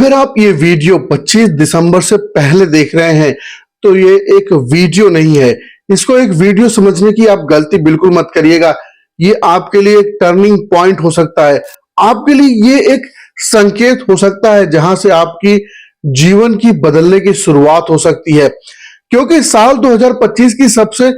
अगर आप ये वीडियो 25 दिसंबर से पहले देख रहे हैं तो ये एक वीडियो नहीं है। इसको एक वीडियो समझने की आप गलती बिल्कुल मत करिएगा। ये आपके लिए एक टर्निंग पॉइंट हो सकता है। आपके लिए ये एक संकेत हो सकता है जहां से आपकी जीवन की बदलने की शुरुआत हो सकती है। क्योंकि साल 2025 की सबसे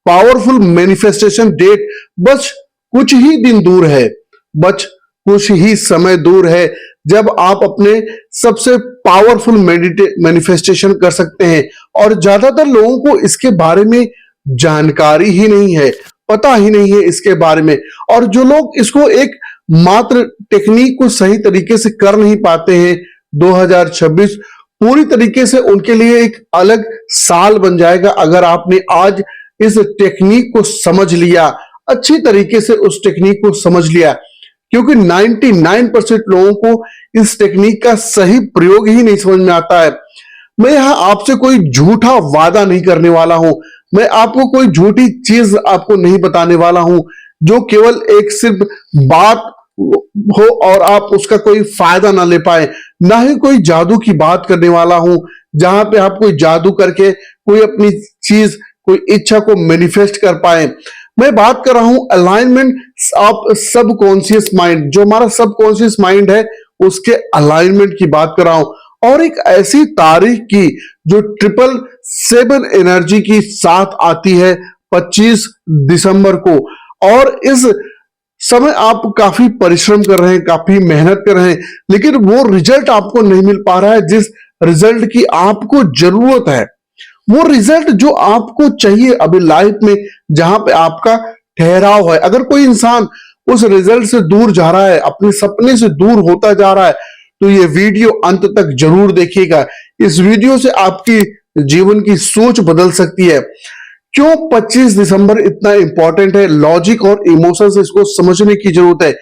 पावरफुल मैनिफेस्टेशन डेट बस कुछ ही दिन दूर है, बस कुछ ही समय दूर है जब आप अपने सबसे पावरफुल मैनिफेस्टेशन कर सकते हैं। और ज्यादातर लोगों को इसके बारे में जानकारी ही नहीं है, पता ही नहीं है इसके बारे में। और जो लोग इसको एक मात्र टेक्निक को सही तरीके से कर नहीं पाते हैं, 2026 पूरी तरीके से उनके लिए एक अलग साल बन जाएगा अगर आपने आज इस टेक्निक को समझ लिया, अच्छी तरीके से उस टेक्निक को समझ लिया। क्योंकि 99% लोगों को इस टेक्निक का सही प्रयोग ही नहीं समझ में आता है। मैं यहां आपसे कोई झूठा वादा नहीं करने वाला हूं, मैं आपको कोई झूठी चीज आपको नहीं बताने वाला हूं जो केवल एक सिर्फ बात हो और आप उसका कोई फायदा ना ले पाए। ना ही कोई जादू की बात करने वाला हूं जहां पे आप कोई जादू करके कोई अपनी चीज, कोई इच्छा को मैनिफेस्ट कर पाए। मैं बात कर रहा हूं अलाइनमेंट ऑफ सबकॉन्शियस माइंड। जो हमारा सबकॉन्शियस माइंड है उसके अलाइनमेंट की बात कर रहा हूं, और एक ऐसी तारीख की जो 777 एनर्जी की साथ आती है 25 दिसंबर को। और इस समय आप काफी परिश्रम कर रहे हैं, काफी मेहनत कर रहे हैं, लेकिन वो रिजल्ट आपको नहीं मिल पा रहा है जिस रिजल्ट की आपको जरूरत है। वो रिजल्ट जो आपको चाहिए अभी लाइफ में, जहां पे आपका ठहराव है। अगर कोई इंसान उस रिजल्ट से दूर जा रहा है, अपने सपने से दूर होता जा रहा है, तो ये वीडियो अंत तक जरूर देखिएगा। इस वीडियो से आपकी जीवन की सोच बदल सकती है। क्यों 25 दिसंबर इतना इंपॉर्टेंट है? लॉजिक और इमोशन से इसको समझने की जरूरत है।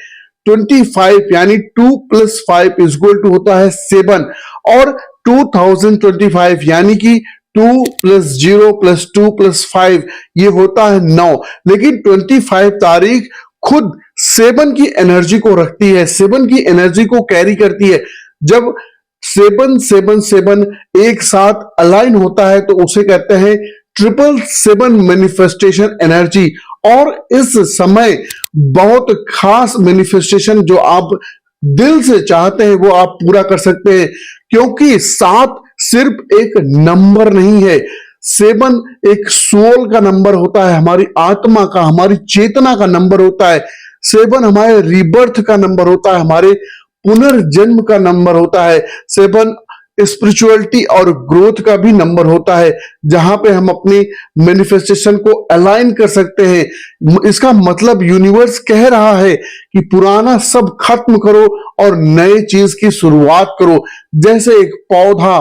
25 यानी 2 + 5 = होता है 7, और 2025 यानी कि 2 + 0 + 2 + 5 ये होता है 9। लेकिन 25 तारीख खुद 7 की एनर्जी को रखती है, 7 की एनर्जी को कैरी करती है। जब 777 एक साथ अलाइन होता है तो उसे कहते हैं 777 मैनिफेस्टेशन एनर्जी। और इस समय बहुत खास मैनिफेस्टेशन जो आप दिल से चाहते हैं वो आप पूरा कर सकते हैं। क्योंकि 7 सिर्फ एक नंबर नहीं है, 7 एक सोल का नंबर होता है, हमारी आत्मा का, हमारी चेतना का नंबर होता है। 7 हमारे रीबर्थ का नंबर होता है, हमारे पुनर्जन्म का नंबर होता है। 7 स्पिरिचुअलिटी और ग्रोथ का भी नंबर होता है, जहां पे हम अपनी मैनिफेस्टेशन को अलाइन कर सकते हैं। इसका मतलब यूनिवर्स कह रहा है कि पुराना सब खत्म करो और नए चीज की शुरुआत करो। जैसे एक पौधा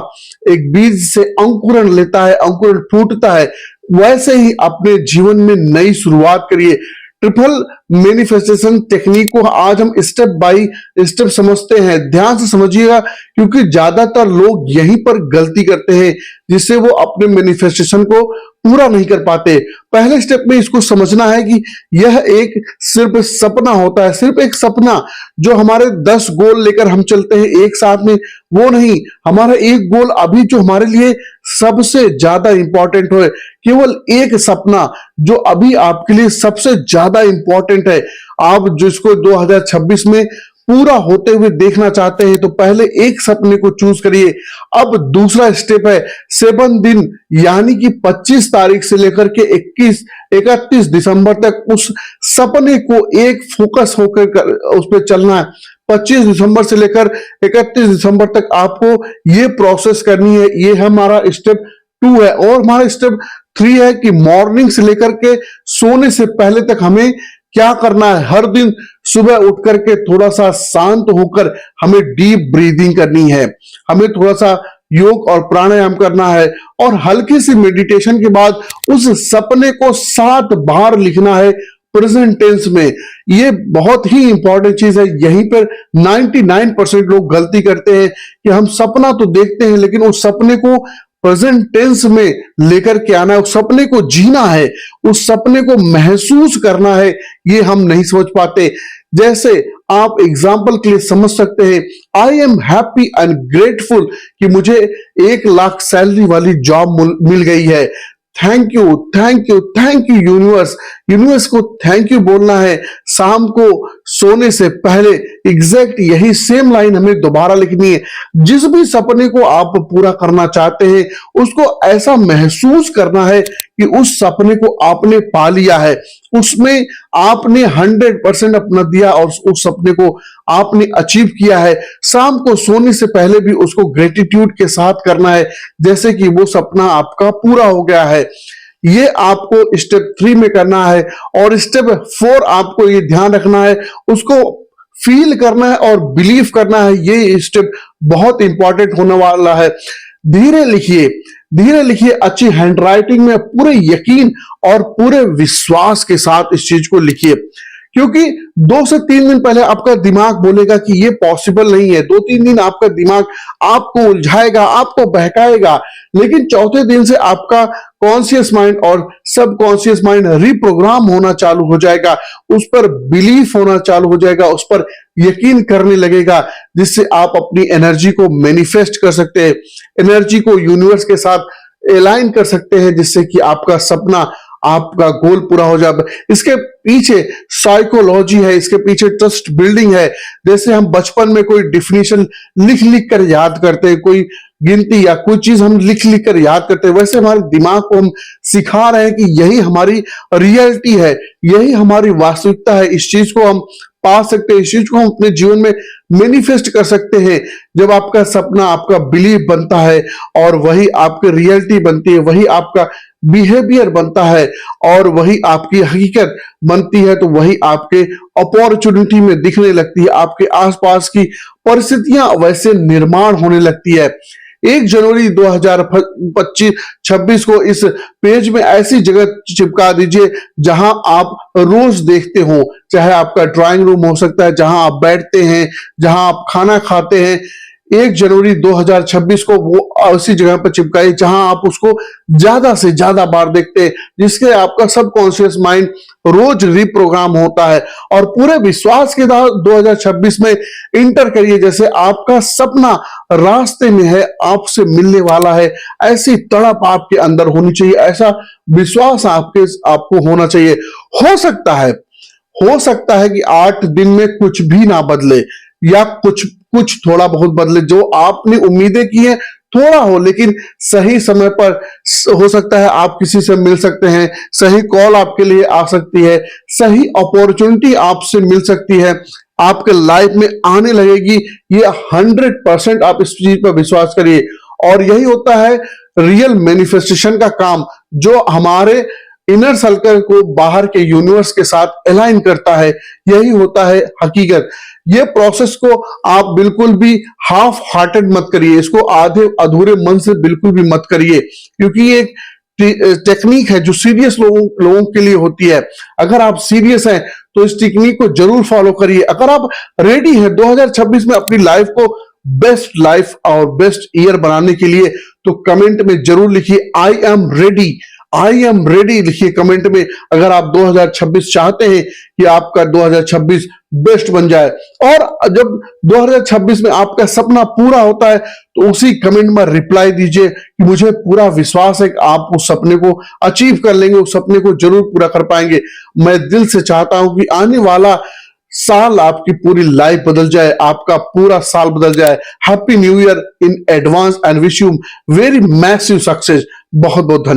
एक बीज से अंकुरण लेता है, अंकुरण फूटता है, वैसे ही अपने जीवन में नई शुरुआत करिए। ट्रिपल मैनिफेस्टेशन टेक्निक को आज हम स्टेप बाय स्टेप समझते हैं। ध्यान से समझिएगा, क्योंकि ज्यादातर लोग यहीं पर गलती करते हैं जिससे वो अपने मैनिफेस्टेशन को पूरा नहीं कर पाते। पहले स्टेप में इसको समझना है कि यह एक सिर्फ सपना होता है, सिर्फ एक सपना। जो हमारे 10 गोल लेकर हम चलते हैं एक साथ में, वो नहीं। हमारा एक गोल अभी जो हमारे लिए सबसे ज्यादा इंपॉर्टेंट हो, केवल एक सपना जो अभी आपके लिए सबसे ज्यादा इंपॉर्टेंट है। आप जिसको 2026 में पूरा होते हुए देखना चाहते हैं तो पहले एक सपने को चूज करिए। अब दूसरा स्टेप है 7 दिन यानी कि 25 तारीख से लेकर के 31 दिसंबर तक उस सपने को एक फोकस होकर उस पर चलना है। 25 दिसंबर से लेकर 31 दिसंबर तक आपको ये प्रोसेस करनी है। ये हमारा स्टेप 2 है। और हमारा स्टेप 3 है कि मॉर्निंग से लेकर के सोने से पहले तक हमें क्या करना है। हर दिन सुबह उठ करके थोड़ा सा शांत होकर हमें डीप ब्रीदिंग करनी है, हमें थोड़ा सा योग और प्राणायाम करना है, और हल्की सी मेडिटेशन के बाद उस सपने को 7 बार लिखना है प्रेजेंट टेंस में। ये बहुत ही इंपॉर्टेंट चीज है। यहीं पर 99% लोग गलती करते हैं कि हम सपना तो देखते हैं लेकिन उस सपने को प्रेजेंट टेंस में लेकर के आना है, उस सपने को जीना है, उस सपने को महसूस करना है, ये हम नहीं समझ पाते। जैसे आप एग्जाम्पल के लिए समझ सकते हैं, I am happy and grateful कि मुझे 1 लाख सैलरी वाली जॉब मिल गई है। Thank you, thank you, thank you universe. Universe को थैंक यू बोलना है शाम को सोने से पहले। एग्जैक्ट यही सेम लाइन हमें दोबारा लिखनी है। जिस भी सपने को आप पूरा करना चाहते हैं उसको ऐसा महसूस करना है कि उस सपने को आपने पा लिया है, उसमें आपने 100% अपना दिया और उस सपने को आपने अचीव किया है। शाम को सोने से पहले भी उसको ग्रेटिट्यूड के साथ करना है, जैसे कि वो सपना आपका पूरा हो गया है। ये आपको स्टेप 3 में करना है। और स्टेप 4 आपको ये ध्यान रखना है, उसको फील करना है और बिलीव करना है। ये स्टेप बहुत इंपॉर्टेंट होने वाला है। धीरे लिखिए, धीरे लिखिए, अच्छी हैंडराइटिंग में पूरे यकीन और पूरे विश्वास के साथ इस चीज को लिखिए, क्योंकि 2 से 3 दिन पहले आपका दिमाग बोलेगा कि ये पॉसिबल नहीं है। 2-3 दिन आपका दिमाग आपको उलझाएगा, आपको बहकाएगा, लेकिन चौथे दिन से आपका कॉन्शियस माइंड और सब कॉन्शियस माइंड रिप्रोग्राम होना चालू हो जाएगा, उस पर बिलीफ होना चालू हो जाएगा, उस पर यकीन करने लगेगा, जिससे आप अपनी एनर्जी को मैनिफेस्ट कर सकते हैं, एनर्जी को यूनिवर्स के साथ अलाइन कर सकते हैं, जिससे कि आपका सपना, आपका गोल पूरा हो जाए। इसके पीछे साइकोलॉजी है, इसके पीछे ट्रस्ट बिल्डिंग है। जैसे हम बचपन में कोई डिफिनीशन लिख लिख कर याद करते हैं, कोई गिनती या कोई चीज हम लिख लिख कर याद करते हैं, वैसे हमारे दिमाग को हम सिखा रहे हैं कि यही हमारी रियलिटी है, यही हमारी वास्तविकता है। इस चीज को हम पा सकते हैं, इस चीज को हम अपने जीवन में मैनिफेस्ट कर सकते हैं। जब आपका सपना आपका बिलीफ बनता है और वही आपकी रियलिटी बनती है, वही आपका बिहेवियर बनता है और वही आपकी हकीकत बनती है, तो वही आपके अपॉर्चुनिटी में दिखने लगती है, आपके आसपास की परिस्थितियां वैसे निर्माण होने लगती है। 1 जनवरी 2026 को इस पेज में ऐसी जगह चिपका दीजिए जहां आप रोज देखते हो, चाहे आपका ड्राइंग रूम हो सकता है, जहां आप बैठते हैं, जहां आप खाना खाते हैं। 1 जनवरी 2026 को वो ऐसी जगह पर चिपकाइए जहां आप उसको ज्यादा से ज्यादा बार देखते हैं, जिसके आपका सबकॉन्शियस माइंड रोज रिप्रोग्राम होता है। और पूरे विश्वास के साथ 2026 में इंटर करिए, जैसे आपका सपना रास्ते में है, आपसे मिलने वाला है। ऐसी तड़प आपके अंदर होनी चाहिए, ऐसा विश्वास आपको होना चाहिए। हो सकता है कि 8 दिन में कुछ भी ना बदले, या कुछ थोड़ा बहुत बदले, जो आपने उम्मीदें की हैं थोड़ा हो, लेकिन सही समय पर हो सकता है आप किसी से मिल सकते हैं, सही कॉल आपके लिए आ सकती है, सही अपॉर्चुनिटी आपसे मिल सकती है, आपके लाइफ में आने लगेगी। ये 100% आप इस चीज पर विश्वास करिए। और यही होता है रियल मैनिफेस्टेशन का काम, जो हमारे इनर सर्कल को बाहर के यूनिवर्स के साथ अलाइन करता है। यही होता है हकीकत। ये प्रोसेस को आप बिल्कुल भी हाफ हार्टेड मत करिए, इसको आधे अधूरे मन से बिल्कुल भी मत करिए, क्योंकि ये एक टेक्निक है जो सीरियस लोगों के लिए होती है। अगर आप सीरियस हैं तो इस टेक्निक को जरूर फॉलो करिए। अगर आप रेडी हैं 2026 में अपनी लाइफ को बेस्ट लाइफ और बेस्ट ईयर बनाने के लिए, तो कमेंट में जरूर लिखिए I am ready, I am ready लिखिए कमेंट में। अगर आप 2026 चाहते हैं कि आपका 2026 बेस्ट बन जाए, और जब 2026 में आपका सपना पूरा होता है तो उसी कमेंट में रिप्लाई दीजिए कि मुझे पूरा विश्वास है कि आप उस सपने को अचीव कर लेंगे, उस सपने को जरूर पूरा कर पाएंगे। मैं दिल से चाहता हूं कि आने वाला साल आपकी पूरी लाइफ बदल जाए, आपका पूरा साल बदल जाए। Happy new year in advance and wish you very massive success. बहुत बहुत धन्यवाद।